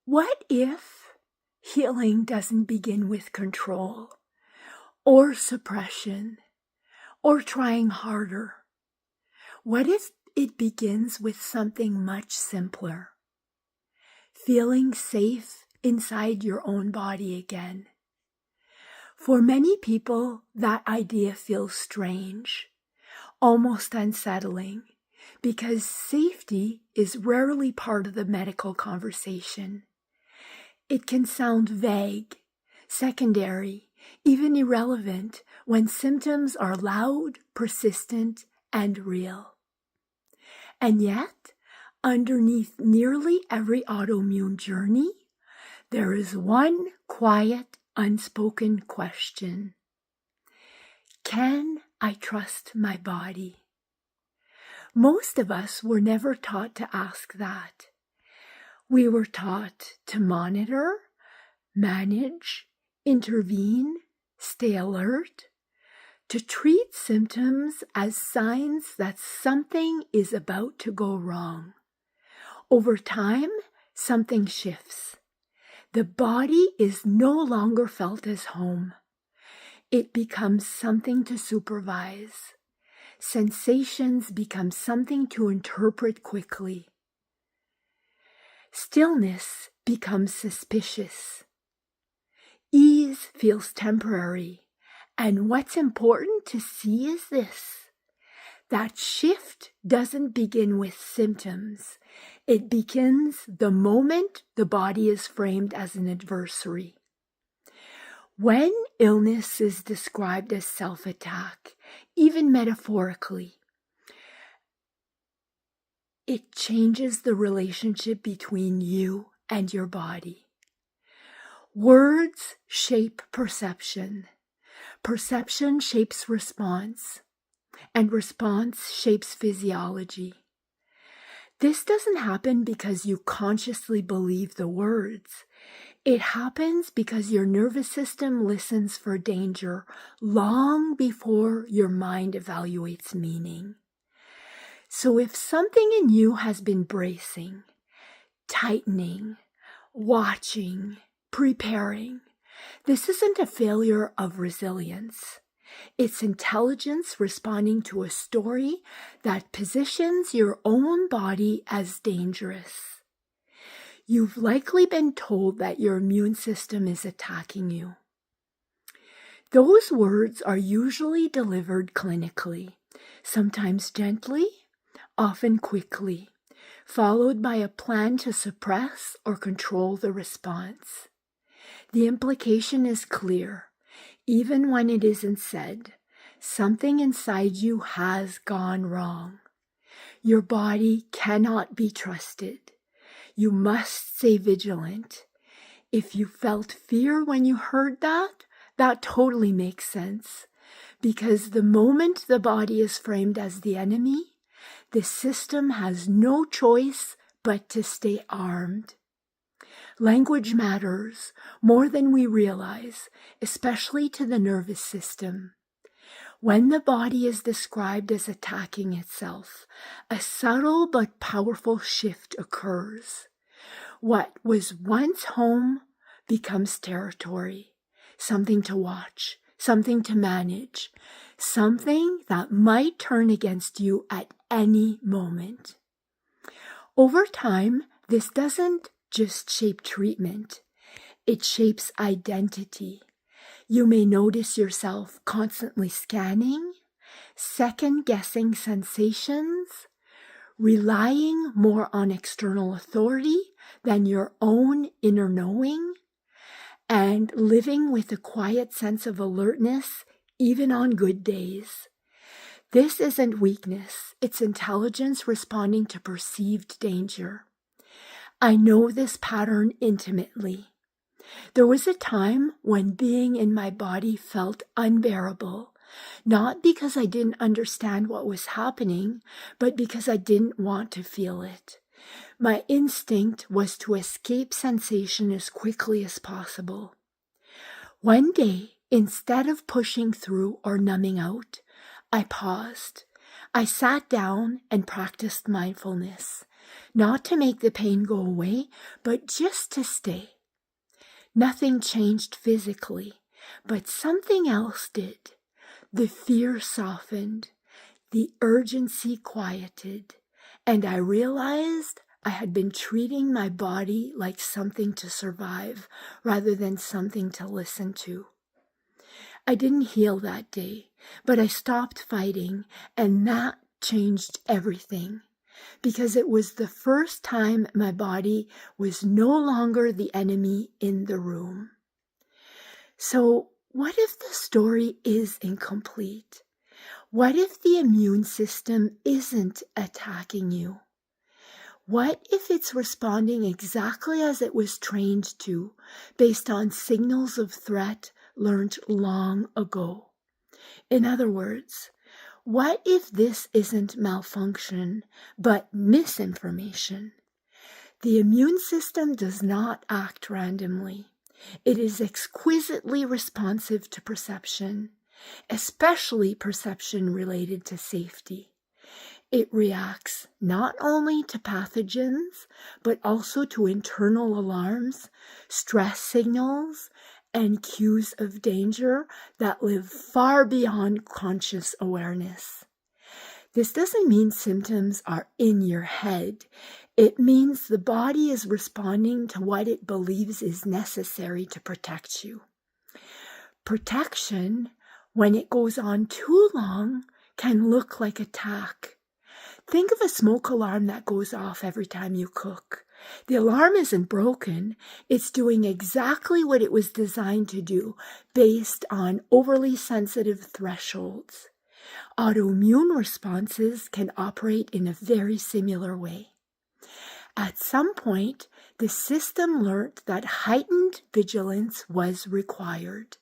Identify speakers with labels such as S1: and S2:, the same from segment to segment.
S1: What if healing doesn't begin with control or suppression or trying harder? What if it begins with something much simpler? Feeling safe inside your own body again. For many people, that idea feels strange, almost unsettling, because safety is rarely part of the medical conversation. It can sound vague, secondary, even irrelevant when symptoms are loud, persistent, and real. And yet, underneath nearly every autoimmune journey, there is one quiet, unspoken question. Can I trust my body? Most of us were never taught to ask that. We were taught to monitor, manage, intervene, stay alert, to treat symptoms as signs that something is about to go wrong. Over time, something shifts. The body is no longer felt as home. It becomes something to supervise. Sensations become something to interpret quickly. Stillness becomes suspicious. Ease feels temporary. And what's important to see is this: that shift doesn't begin with symptoms. It begins the moment the body is framed as an adversary. When illness is described as self-attack, even metaphorically, it changes the relationship between you and your body. Words shape perception. Perception shapes response, and response shapes physiology. This doesn't happen because you consciously believe the words. It happens because your nervous system listens for danger long before your mind evaluates meaning. So if something in you has been bracing, tightening, watching, preparing, this isn't a failure of resilience. It's intelligence responding to a story that positions your own body as dangerous. You've likely been told that your immune system is attacking you. Those words are usually delivered clinically, sometimes gently, often quickly, followed by a plan to suppress or control the response. The implication is clear. Even when it isn't said, something inside you has gone wrong. Your body cannot be trusted. You must stay vigilant. If you felt fear when you heard that, that totally makes sense. Because the moment the body is framed as the enemy, the system has no choice but to stay armed. Language matters more than we realize, especially to the nervous system. When the body is described as attacking itself, a subtle but powerful shift occurs. What was once home becomes territory, something to watch, something to manage, something that might turn against you at any moment. Over time, this doesn't just shape treatment, it shapes identity. You may notice yourself constantly scanning, second-guessing sensations, relying more on external authority than your own inner knowing, and living with a quiet sense of alertness even on good days. This isn't weakness, it's intelligence responding to perceived danger. I know this pattern intimately. There was a time when being in my body felt unbearable, not because I didn't understand what was happening, but because I didn't want to feel it. My instinct was to escape sensation as quickly as possible. One day, instead of pushing through or numbing out, I paused. I sat down and practiced mindfulness. not to make the pain go away, but just to stay. Nothing changed physically, but something else did. The fear softened, the urgency quieted, and I realized I had been treating my body like something to survive rather than something to listen to. I didn't heal that day, but I stopped fighting, and that changed everything, because it was the first time my body was no longer the enemy in the room. So, what if the story is incomplete? What if the immune system isn't attacking you? What if it's responding exactly as it was trained to, based on signals of threat learned long ago? In other words, what if this isn't malfunction, but misinformation? The immune system does not act randomly. It is exquisitely responsive to perception, especially perception related to safety. It reacts not only to pathogens, but also to internal alarms, stress signals, and cues of danger that live far beyond conscious awareness. This doesn't mean symptoms are in your head. It means the body is responding to what it believes is necessary to protect you. Protection, when it goes on too long, can look like attack. Think of a smoke alarm that goes off every time you cook. The alarm isn't broken. It's doing exactly what it was designed to do based on overly sensitive thresholds. Autoimmune responses can operate in a very similar way. At some point, the system learned that heightened vigilance was required,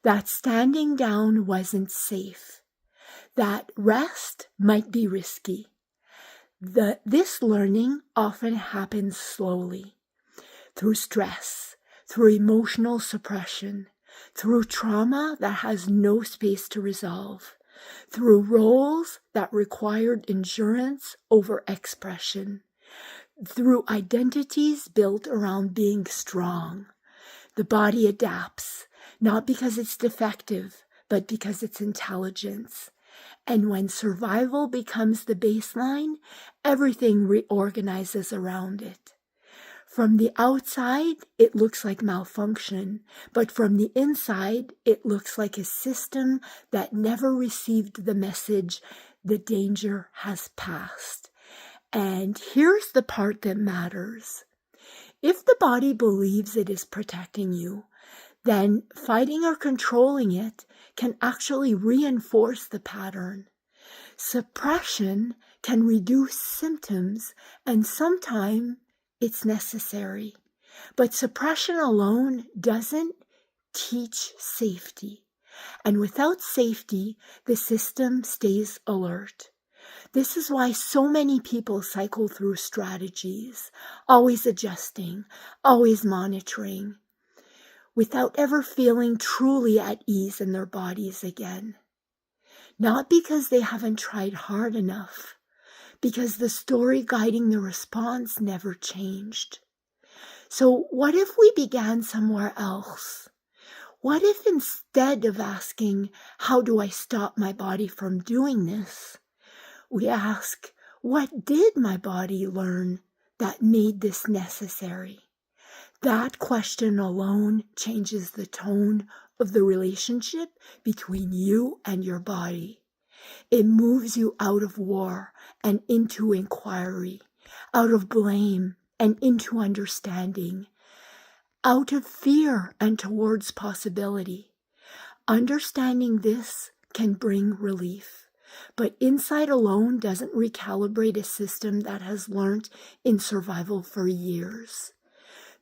S1: that standing down wasn't safe, that rest might be risky. This learning often happens slowly, through stress, through emotional suppression, through trauma that has no space to resolve, through roles that required endurance over expression, through identities built around being strong. The body adapts, not because it's defective, but because it's intelligence. And when survival becomes the baseline, everything reorganizes around it. From the outside, it looks like malfunction, but from the inside, it looks like a system that never received the message, the danger has passed. And here's the part that matters. If the body believes it is protecting you, then fighting or controlling it can actually reinforce the pattern. Suppression can reduce symptoms, and sometimes it's necessary. But suppression alone doesn't teach safety. And without safety, the system stays alert. This is why so many people cycle through strategies, always adjusting, always monitoring, without ever feeling truly at ease in their bodies again. Not because they haven't tried hard enough, because the story guiding the response never changed. So what if we began somewhere else? What if instead of asking, how do I stop my body from doing this, we ask, what did my body learn that made this necessary? That question alone changes the tone of the relationship between you and your body. It moves you out of war and into inquiry, out of blame and into understanding, out of fear and towards possibility. Understanding this can bring relief, but insight alone doesn't recalibrate a system that has learned in survival for years.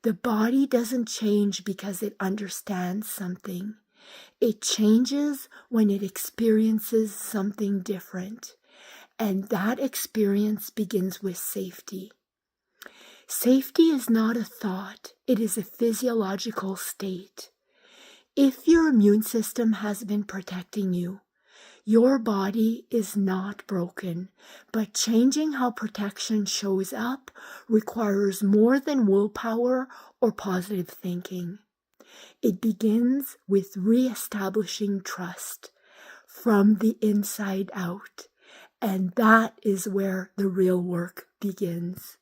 S1: The body doesn't change because it understands something. It changes when it experiences something different, and that experience begins with safety. Safety is not a thought, it is a physiological state. If your immune system has been protecting you, Your body is not broken, but changing how protection shows up requires more than willpower or positive thinking. It begins with reestablishing trust from the inside out, and that is where the real work begins.